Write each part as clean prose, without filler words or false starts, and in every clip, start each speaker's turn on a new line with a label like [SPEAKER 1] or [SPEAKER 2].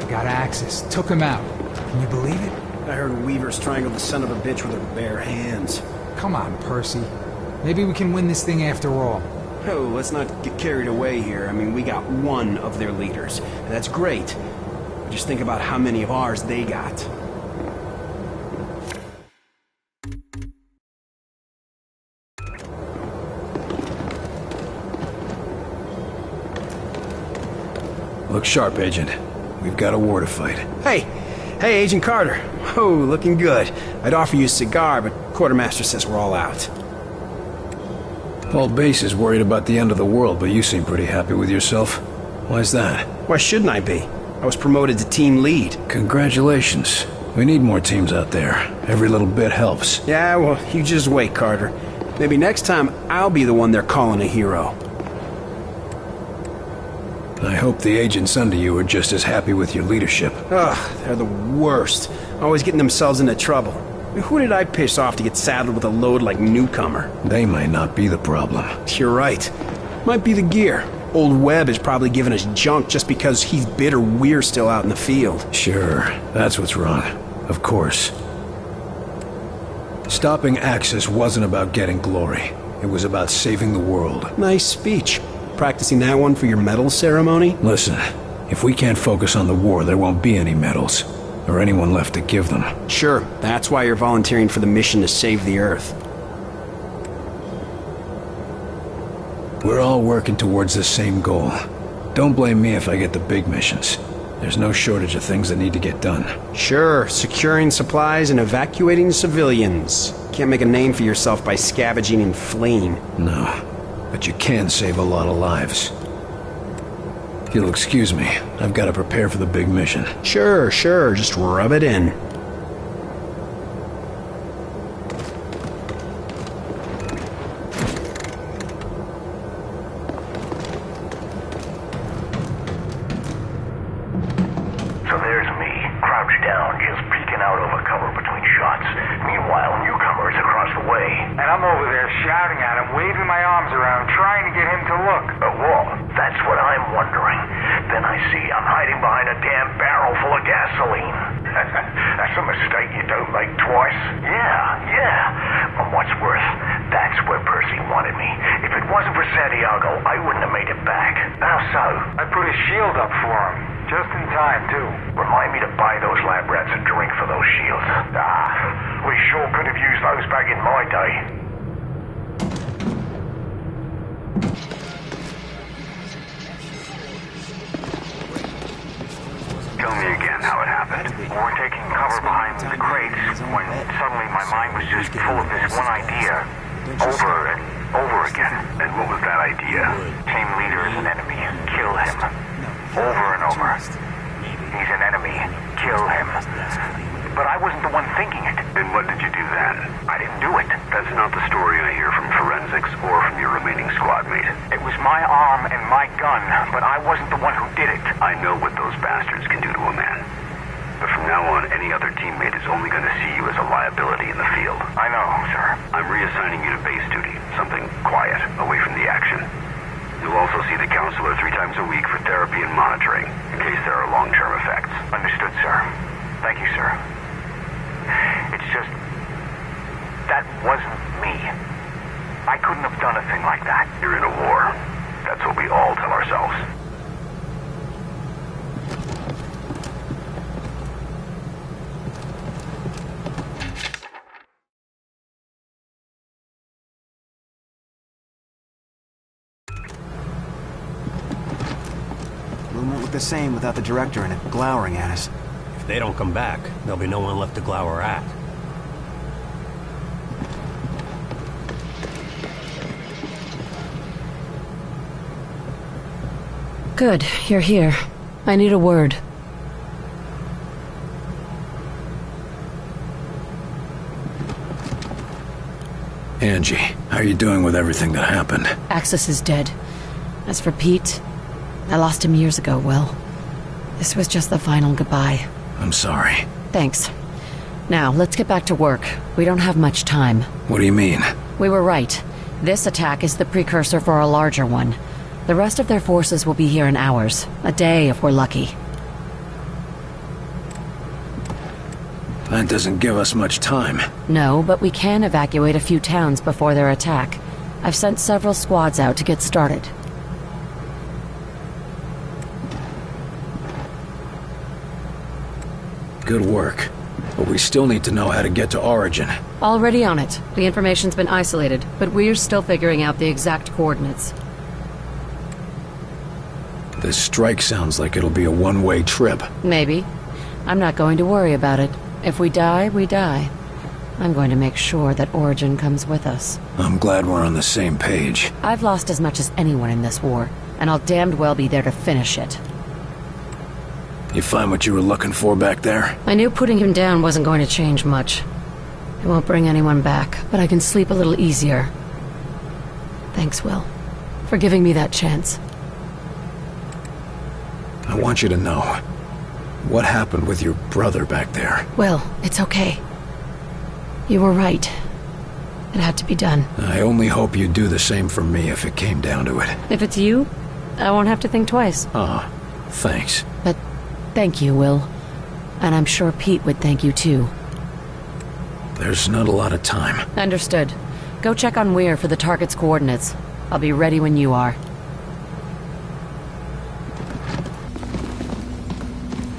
[SPEAKER 1] Got access. Took him out. Can you believe it?
[SPEAKER 2] I heard Weaver strangled the son of a bitch with her bare hands.
[SPEAKER 1] Come on, Percy. Maybe we can win this thing after all.
[SPEAKER 2] Oh, let's not get carried away here. I mean, we got one of their leaders. And that's great. But just think about how many of ours they got.
[SPEAKER 3] Look sharp, Agent. We've got a war to fight.
[SPEAKER 2] Hey! Hey, Agent Carter. Oh, looking good. I'd offer you a cigar, but Quartermaster says we're all out.
[SPEAKER 3] Paul Base is worried about the end of the world, but you seem pretty happy with yourself. Why's that?
[SPEAKER 2] Why shouldn't I be? I was promoted to team lead.
[SPEAKER 3] Congratulations. We need more teams out there. Every little bit helps.
[SPEAKER 2] Yeah, well, you just wait, Carter. Maybe next time I'll be the one they're calling a hero.
[SPEAKER 3] I hope the agents under you are just as happy with your leadership.
[SPEAKER 2] Ugh, they're the worst. Always getting themselves into trouble. Who did I piss off to get saddled with a load like Newcomer?
[SPEAKER 3] They might not be the problem.
[SPEAKER 2] You're right. Might be the gear. Old Webb is probably giving us junk just because he's bitter we're still out in the field.
[SPEAKER 3] Sure, that's what's wrong. Of course. Stopping Axis wasn't about getting glory. It was about saving the world.
[SPEAKER 2] Nice speech. Practicing that one for your medal ceremony?
[SPEAKER 3] Listen, if we can't focus on the war, there won't be any medals. Or anyone left to give them.
[SPEAKER 2] Sure, that's why you're volunteering for the mission to save the Earth.
[SPEAKER 3] We're all working towards the same goal. Don't blame me if I get the big missions. There's no shortage of things that need to get done.
[SPEAKER 2] Sure, securing supplies and evacuating civilians. Can't make a name for yourself by scavenging and fleeing.
[SPEAKER 3] No, but you can save a lot of lives. If you'll excuse me, I've got to prepare for the big mission.
[SPEAKER 2] Sure, just rub it in.
[SPEAKER 4] So there's me, crouched down, just peeking out over cover between shots. Meanwhile, Newcomer is across the way.
[SPEAKER 5] And I'm over there shouting at him, waving my arms around, trying to get him to look.
[SPEAKER 4] Well, that's what I'm wondering. Then I see I'm hiding behind a damn barrel full of gasoline. That's a mistake you don't make twice. Yeah. From what's worth, that's where Percy wanted me. If it wasn't for Santiago, I wouldn't have made it back. How so?
[SPEAKER 5] I put a shield up for him. Just in time, too.
[SPEAKER 4] Remind me to buy those lab rats a drink for those shields. We sure could have used those back in my day.
[SPEAKER 5] Tell me again how it happened. We're taking cover behind the crates when suddenly my mind was just full of this one idea. Over and over again. And what was that idea? Team leader is an enemy. Kill him. Over and over. He's an enemy. Kill him. But I wasn't the one thinking it.
[SPEAKER 6] And what did you do then?
[SPEAKER 5] I didn't do it.
[SPEAKER 6] That's not the story I hear from forensics or from your remaining squad mate.
[SPEAKER 5] It was my arm and my gun, but I wasn't the one who did it.
[SPEAKER 6] I know what those bastards can do to a man. But from now on, any other teammate is only going to see you as a liability in the field.
[SPEAKER 5] I know, sir.
[SPEAKER 6] I'm reassigning you to base duty, something quiet, away from the action. You'll also see the counselor 3 times a week for therapy and monitoring, in case there are long-term effects.
[SPEAKER 5] Understood, sir. Thank you, sir. It's just... that wasn't me. I couldn't have done a thing like that.
[SPEAKER 6] You're in a war. That's what we all tell ourselves.
[SPEAKER 7] Room won't look the same without the director in it, glowering at us.
[SPEAKER 8] If they don't come back, there'll be no one left to glower at.
[SPEAKER 9] Good, you're here. I need a word.
[SPEAKER 3] Angie, how are you doing with everything that happened?
[SPEAKER 9] Axis is dead. As for Pete, I lost him years ago, Will. This was just the final goodbye.
[SPEAKER 3] I'm sorry.
[SPEAKER 9] Thanks. Now, let's get back to work. We don't have much time.
[SPEAKER 3] What do you mean?
[SPEAKER 9] We were right. This attack is the precursor for a larger one. The rest of their forces will be here in hours. A day, if we're lucky.
[SPEAKER 3] That doesn't give us much time.
[SPEAKER 9] No, but we can evacuate a few towns before their attack. I've sent several squads out to get started.
[SPEAKER 3] Good work. But we still need to know how to get to Origin.
[SPEAKER 9] Already on it. The information's been isolated, but we're still figuring out the exact coordinates.
[SPEAKER 3] This strike sounds like it'll be a one-way trip.
[SPEAKER 9] Maybe. I'm not going to worry about it. If we die, we die. I'm going to make sure that Origin comes with us.
[SPEAKER 3] I'm glad we're on the same page.
[SPEAKER 9] I've lost as much as anyone in this war, and I'll damned well be there to finish it.
[SPEAKER 3] You find what you were looking for back there?
[SPEAKER 9] I knew putting him down wasn't going to change much. It won't bring anyone back, but I can sleep a little easier. Thanks, Will, for giving me that chance.
[SPEAKER 3] I want you to know. What happened with your brother back there?
[SPEAKER 9] Will, it's okay. You were right. It had to be done.
[SPEAKER 3] I only hope you'd do the same for me if it came down to it.
[SPEAKER 9] If it's you, I won't have to think twice.
[SPEAKER 3] Ah, thanks.
[SPEAKER 9] But thank you, Will. And I'm sure Pete would thank you too.
[SPEAKER 3] There's not a lot of time.
[SPEAKER 9] Understood. Go check on Weir for the target's coordinates. I'll be ready when you are.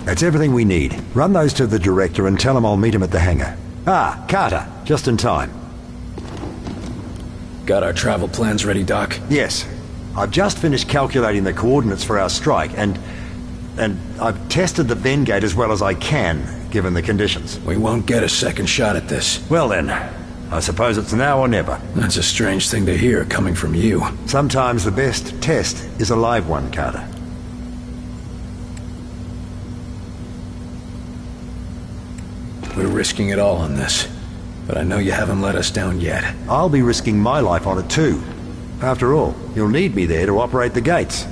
[SPEAKER 10] That's everything we need. Run those to the director and tell him I'll meet him at the hangar. Ah, Carter, just in time.
[SPEAKER 3] Got our travel plans ready, Doc?
[SPEAKER 10] Yes. I've just finished calculating the coordinates for our strike, and I've tested the Bend gate as well as I can, given the conditions.
[SPEAKER 3] We won't get a second shot at this.
[SPEAKER 10] Well then, I suppose it's now or never.
[SPEAKER 3] That's a strange thing to hear coming from you.
[SPEAKER 10] Sometimes the best test is a live one, Carter.
[SPEAKER 3] We're risking it all on this, but I know you haven't let us down yet.
[SPEAKER 10] I'll be risking my life on it too. After all, you'll need me there to operate the gates.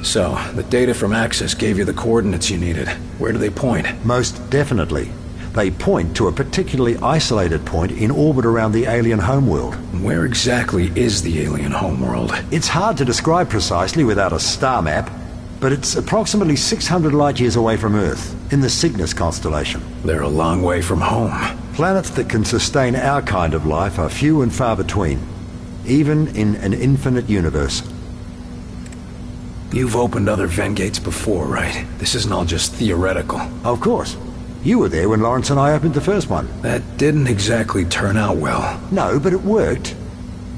[SPEAKER 3] So, the data from Access gave you the coordinates you needed. Where do they point?
[SPEAKER 10] Most definitely. They point to a particularly isolated point in orbit around the alien homeworld.
[SPEAKER 3] Where exactly is the alien homeworld?
[SPEAKER 10] It's hard to describe precisely without a star map, but it's approximately 600 light-years away from Earth, in the Cygnus constellation.
[SPEAKER 3] They're a long way from home.
[SPEAKER 10] Planets that can sustain our kind of life are few and far between, even in an infinite universe.
[SPEAKER 3] You've opened other Vengates before, right? This isn't all just theoretical.
[SPEAKER 10] Of course. You were there when Lawrence and I opened the first one.
[SPEAKER 3] That didn't exactly turn out well.
[SPEAKER 10] No, but it worked.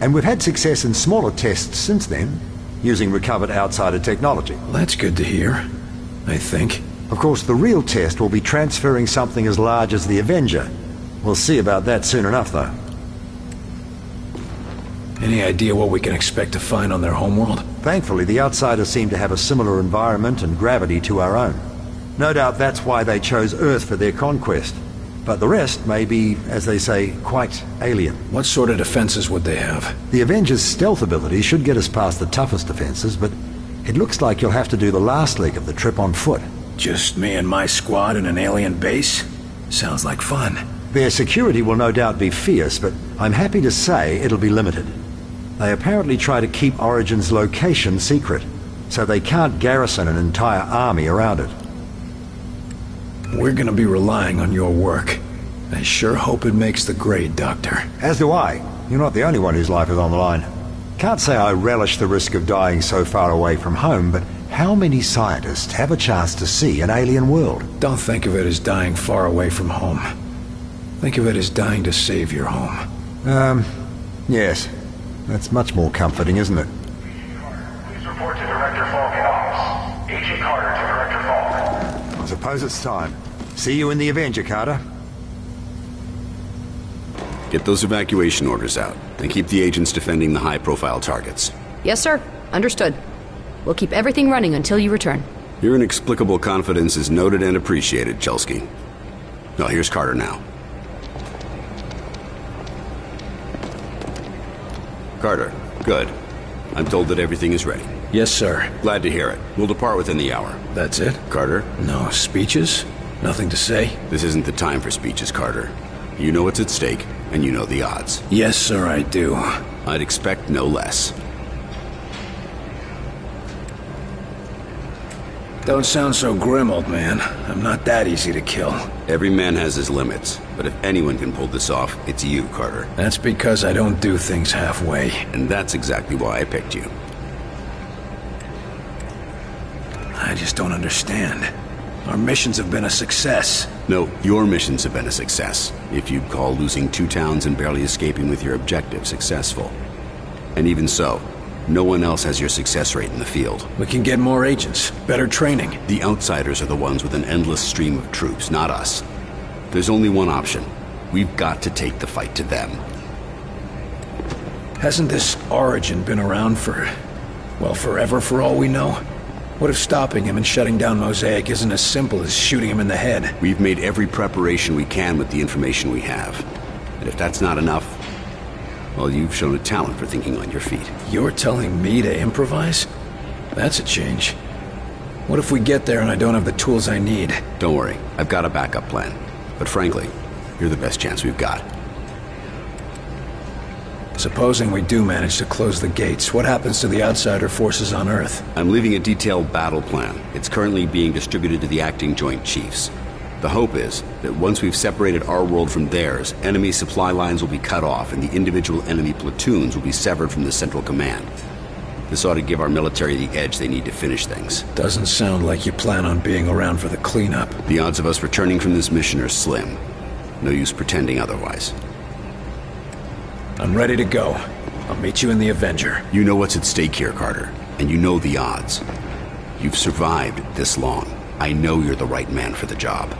[SPEAKER 10] And we've had success in smaller tests since then, using recovered outsider technology.
[SPEAKER 3] Well, that's good to hear, I think.
[SPEAKER 10] Of course, the real test will be transferring something as large as the Avenger. We'll see about that soon enough, though.
[SPEAKER 3] Any idea what we can expect to find on their homeworld?
[SPEAKER 10] Thankfully, the outsiders seem to have a similar environment and gravity to our own. No doubt that's why they chose Earth for their conquest. But the rest may be, as they say, quite alien.
[SPEAKER 3] What sort of defenses would they have?
[SPEAKER 10] The Avenger's stealth ability should get us past the toughest defenses, but it looks like you'll have to do the last leg of the trip on foot.
[SPEAKER 3] Just me and my squad in an alien base? Sounds like fun.
[SPEAKER 10] Their security will no doubt be fierce, but I'm happy to say it'll be limited. They apparently try to keep Origin's location secret, so they can't garrison an entire army around it.
[SPEAKER 3] We're gonna be relying on your work. I sure hope it makes the grade, Doctor.
[SPEAKER 10] As do I. You're not the only one whose life is on the line. Can't say I relish the risk of dying so far away from home, but how many scientists have a chance to see an alien world?
[SPEAKER 3] Don't think of it as dying far away from home. Think of it as dying to save your home.
[SPEAKER 10] Yes. That's much more comforting, isn't it?
[SPEAKER 4] Please report to Director Falk in office. Agent Carter to Director Falk.
[SPEAKER 10] I suppose it's time. See you in the Avenger, Carter.
[SPEAKER 6] Get those evacuation orders out, and keep the agents defending the high-profile targets.
[SPEAKER 11] Yes, sir. Understood. We'll keep everything running until you return.
[SPEAKER 6] Your inexplicable confidence is noted and appreciated, Chelsky. Well, here's Carter now. Carter, good. I'm told that everything is ready.
[SPEAKER 3] Yes, sir.
[SPEAKER 6] Glad to hear it. We'll depart within the hour.
[SPEAKER 3] That's it?
[SPEAKER 6] Carter?
[SPEAKER 3] No speeches? Nothing to say?
[SPEAKER 6] This isn't the time for speeches, Carter. You know what's at stake, and you know the odds.
[SPEAKER 3] Yes, sir, I do.
[SPEAKER 6] I'd expect no less.
[SPEAKER 3] Don't sound so grim, old man. I'm not that easy to kill.
[SPEAKER 6] Every man has his limits, but if anyone can pull this off, it's you, Carter.
[SPEAKER 3] That's because I don't do things halfway.
[SPEAKER 6] And that's exactly why I picked you.
[SPEAKER 3] I just don't understand. Our missions have been a success.
[SPEAKER 6] No, your missions have been a success. If you'd call losing 2 towns and barely escaping with your objective successful. And even so, no one else has your success rate in the field.
[SPEAKER 3] We can get more agents, better training.
[SPEAKER 6] The outsiders are the ones with an endless stream of troops, not us. There's only one option. We've got to take the fight to them.
[SPEAKER 3] Hasn't this Origin been around for, well, forever for all we know? What if stopping him and shutting down Mosaic isn't as simple as shooting him in the head?
[SPEAKER 6] We've made every preparation we can with the information we have. And if that's not enough, well, you've shown a talent for thinking on your feet.
[SPEAKER 3] You're telling me to improvise? That's a change. What if we get there and I don't have the tools I need?
[SPEAKER 6] Don't worry, I've got a backup plan. But frankly, you're the best chance we've got.
[SPEAKER 3] Supposing we do manage to close the gates, what happens to the outsider forces on Earth?
[SPEAKER 6] I'm leaving a detailed battle plan. It's currently being distributed to the acting Joint Chiefs. The hope is that once we've separated our world from theirs, enemy supply lines will be cut off and the individual enemy platoons will be severed from the central command. This ought to give our military the edge they need to finish things.
[SPEAKER 3] Doesn't sound like you plan on being around for the cleanup.
[SPEAKER 6] The odds of us returning from this mission are slim. No use pretending otherwise.
[SPEAKER 3] I'm ready to go. I'll meet you in the Avenger.
[SPEAKER 6] You know what's at stake here, Carter, and you know the odds. You've survived this long. I know you're the right man for the job.